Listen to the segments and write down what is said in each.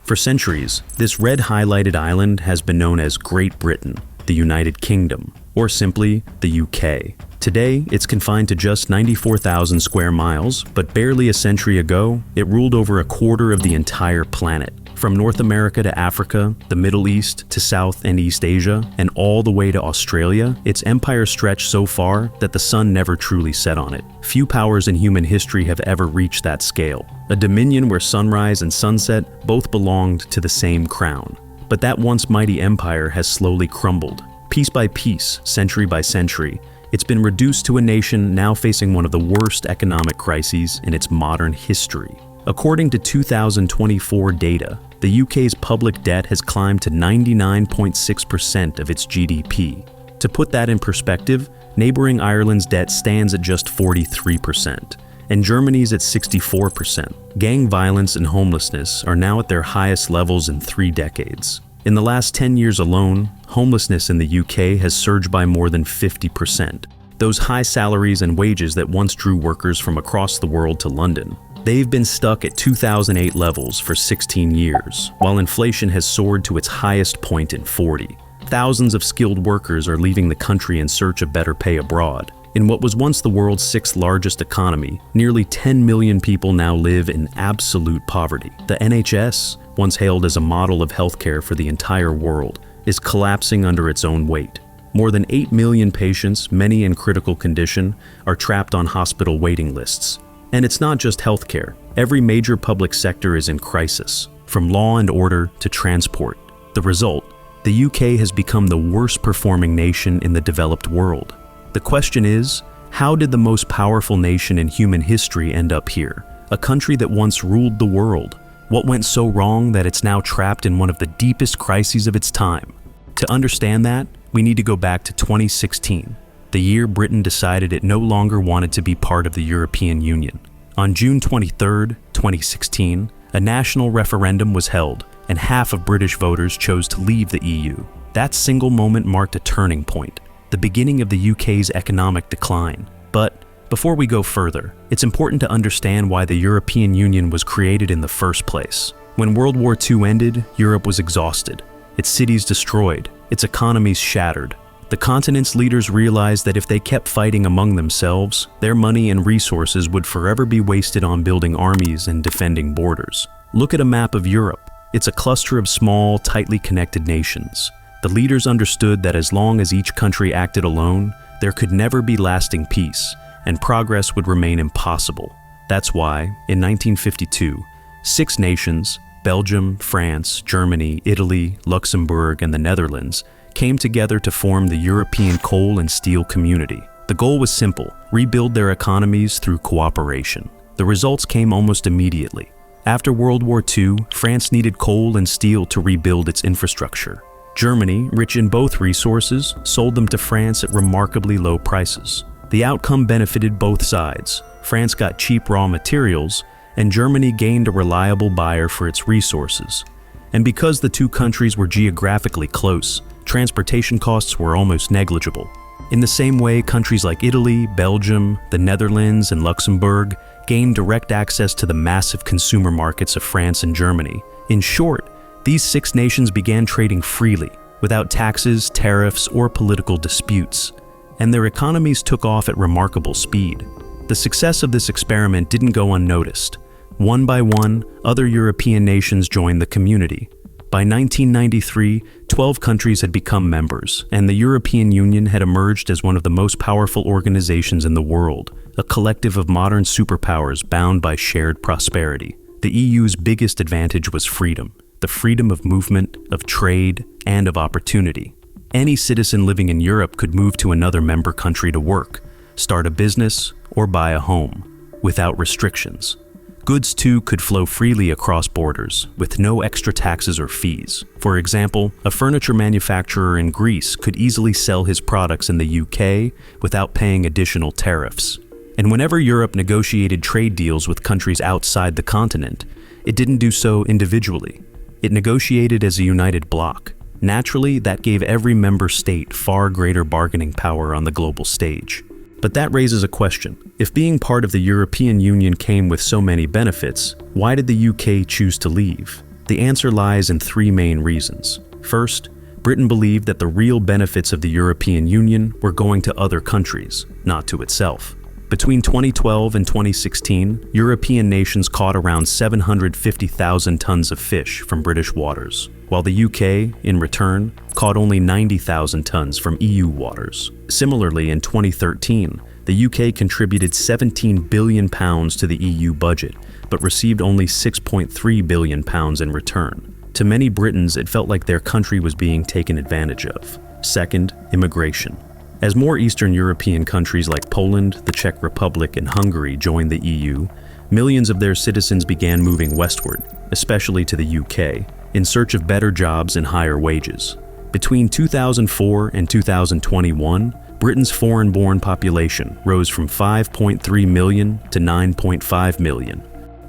For centuries, this red highlighted island has been known as Great Britain, the United Kingdom, or simply the UK. Today, it's confined to just 94,000 square miles, but barely a century ago, it ruled over a quarter of the entire planet. From North America to Africa, the Middle East to South and East Asia, and all the way to Australia, its empire stretched so far that the sun never truly set on it. Few powers in human history have ever reached that scale. A dominion where sunrise and sunset both belonged to the same crown. But that once mighty empire has slowly crumbled. Piece by piece, century by century, it's been reduced to a nation now facing one of the worst economic crises in its modern history. According to 2024 data, the UK's public debt has climbed to 99.6% of its GDP. To put that in perspective, neighboring Ireland's debt stands at just 43%, and Germany's at 64%. Gang violence and homelessness are now at their highest levels in 3 decades. In the last 10 years alone, homelessness in the UK has surged by more than 50%. Those high salaries and wages that once drew workers from across the world to London, they've been stuck at 2008 levels for 16 years, while inflation has soared to its highest point in 40. Thousands of skilled workers are leaving the country in search of better pay abroad. In what was once the world's 6th largest economy, nearly 10 million people now live in absolute poverty. The NHS, once hailed as a model of healthcare for the entire world, is collapsing under its own weight. More than 8 million patients, many in critical condition, are trapped on hospital waiting lists. And it's not just healthcare. Every major public sector is in crisis, from law and order to transport. The result, the UK has become the worst performing nation in the developed world. The question is, how did the most powerful nation in human history end up here? A country that once ruled the world. What went so wrong that it's now trapped in one of the deepest crises of its time? To understand that, we need to go back to 2016, the year Britain decided it no longer wanted to be part of the European Union. On June 23, 2016, a national referendum was held, and half of British voters chose to leave the EU. That single moment marked a turning point, the beginning of the UK's economic decline. But before we go further, it's important to understand why the European Union was created in the first place. When World War II ended, Europe was exhausted, its cities destroyed, its economies shattered. The continent's leaders realized that if they kept fighting among themselves, their money and resources would forever be wasted on building armies and defending borders. Look at a map of Europe. It's a cluster of small, tightly connected nations. The leaders understood that as long as each country acted alone, there could never be lasting peace, and progress would remain impossible. That's why, in 1952, 6 nations, Belgium, France, Germany, Italy, Luxembourg, and the Netherlands, came together to form the European Coal and Steel Community. The goal was simple: rebuild their economies through cooperation. The results came almost immediately. After World War II, France needed coal and steel to rebuild its infrastructure. Germany, rich in both resources, sold them to France at remarkably low prices. The outcome benefited both sides. France got cheap raw materials, and Germany gained a reliable buyer for its resources. And because the two countries were geographically close, transportation costs were almost negligible. In the same way, countries like Italy, Belgium, the Netherlands, and Luxembourg gained direct access to the massive consumer markets of France and Germany. In short, these 6 nations began trading freely, without taxes, tariffs, or political disputes. And their economies took off at remarkable speed. The success of this experiment didn't go unnoticed. One by one, other European nations joined the community. By 1993, 12 countries had become members, and the European Union had emerged as one of the most powerful organizations in the world, a collective of modern superpowers bound by shared prosperity. The EU's biggest advantage was freedom, the freedom of movement, of trade, and of opportunity. Any citizen living in Europe could move to another member country to work, start a business, or buy a home, without restrictions. Goods, too, could flow freely across borders, with no extra taxes or fees. For example, a furniture manufacturer in Greece could easily sell his products in the UK without paying additional tariffs. And whenever Europe negotiated trade deals with countries outside the continent, it didn't do so individually. It negotiated as a united bloc. Naturally, that gave every member state far greater bargaining power on the global stage. But that raises a question. If being part of the European Union came with so many benefits, why did the UK choose to leave? The answer lies in three main reasons. First, Britain believed that the real benefits of the European Union were going to other countries, not to itself. Between 2012 and 2016, European nations caught around 750,000 tons of fish from British waters, while the UK, in return, caught only 90,000 tons from EU waters. Similarly, in 2013, the UK contributed £17 billion to the EU budget, but received only £6.3 billion in return. To many Britons, it felt like their country was being taken advantage of. Second, immigration. As more Eastern European countries like Poland, the Czech Republic, and Hungary joined the EU, millions of their citizens began moving westward, especially to the UK, in search of better jobs and higher wages. Between 2004 and 2021, Britain's foreign-born population rose from 5.3 million to 9.5 million.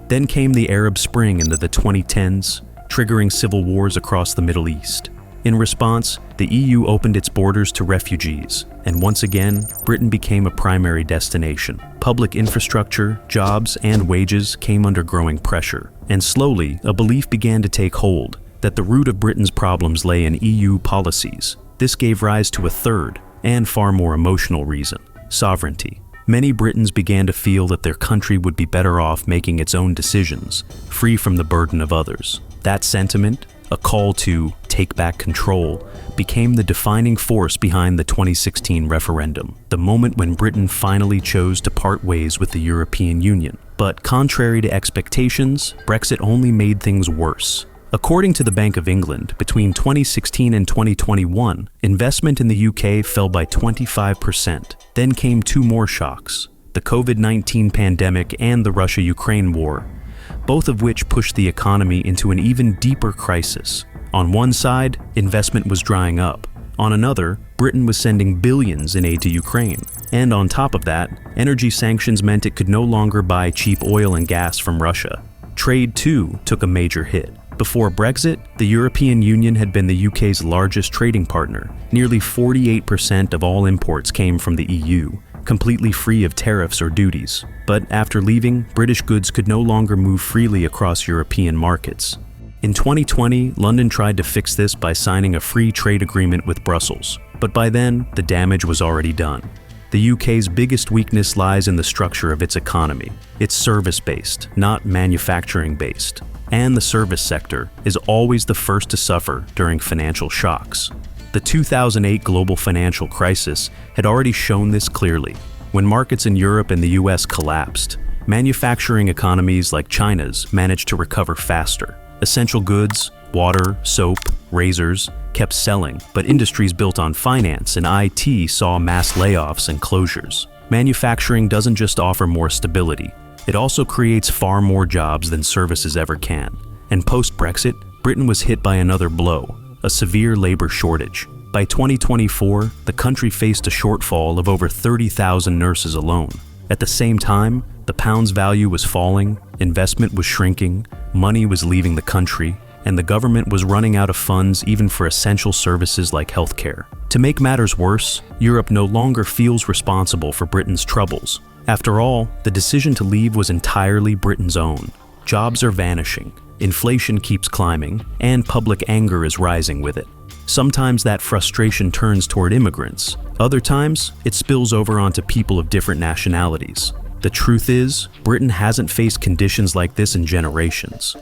Then came the Arab Spring into the 2010s, triggering civil wars across the Middle East. In response, the EU opened its borders to refugees, and once again, Britain became a primary destination. Public infrastructure, jobs, and wages came under growing pressure, and slowly, a belief began to take hold that the root of Britain's problems lay in EU policies. This gave rise to a third, and far more emotional reason: sovereignty. Many Britons began to feel that their country would be better off making its own decisions, free from the burden of others. That sentiment, a call to take back control, became the defining force behind the 2016 referendum, the moment when Britain finally chose to part ways with the European Union. But contrary to expectations, Brexit only made things worse. According to the Bank of England, between 2016 and 2021, investment in the UK fell by 25%. Then came two more shocks: the COVID-19 pandemic and the Russia-Ukraine war, both of which pushed the economy into an even deeper crisis. On one side, investment was drying up. On another, Britain was sending billions in aid to Ukraine. And on top of that, energy sanctions meant it could no longer buy cheap oil and gas from Russia. Trade, too, took a major hit. Before Brexit, the European Union had been the UK's largest trading partner. Nearly 48% of all imports came from the EU, completely free of tariffs or duties. But after leaving, British goods could no longer move freely across European markets. In 2020, London tried to fix this by signing a free trade agreement with Brussels. But by then, the damage was already done. The UK's biggest weakness lies in the structure of its economy. It's service-based, not manufacturing-based. And the service sector is always the first to suffer during financial shocks. The 2008 global financial crisis had already shown this clearly. When markets in Europe and the US collapsed, manufacturing economies like China's managed to recover faster. Essential goods, water, soap, razors, kept selling, but industries built on finance and IT saw mass layoffs and closures. Manufacturing doesn't just offer more stability, it also creates far more jobs than services ever can. And post-Brexit, Britain was hit by another blow: a severe labor shortage. By 2024, the country faced a shortfall of over 30,000 nurses alone. At the same time, the pound's value was falling, investment was shrinking, money was leaving the country, and the government was running out of funds even for essential services like healthcare. To make matters worse, Europe no longer feels responsible for Britain's troubles. After all, the decision to leave was entirely Britain's own. Jobs are vanishing, inflation keeps climbing, and public anger is rising with it. Sometimes that frustration turns toward immigrants. Other times, it spills over onto people of different nationalities. The truth is, Britain hasn't faced conditions like this in generations.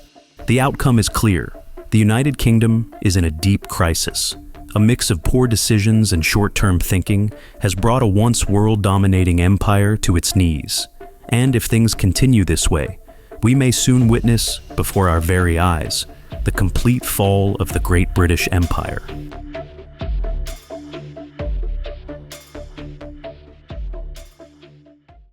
The outcome is clear. The United Kingdom is in a deep crisis. A mix of poor decisions and short-term thinking has brought a once world-dominating empire to its knees. And if things continue this way, we may soon witness, before our very eyes, the complete fall of the Great British Empire.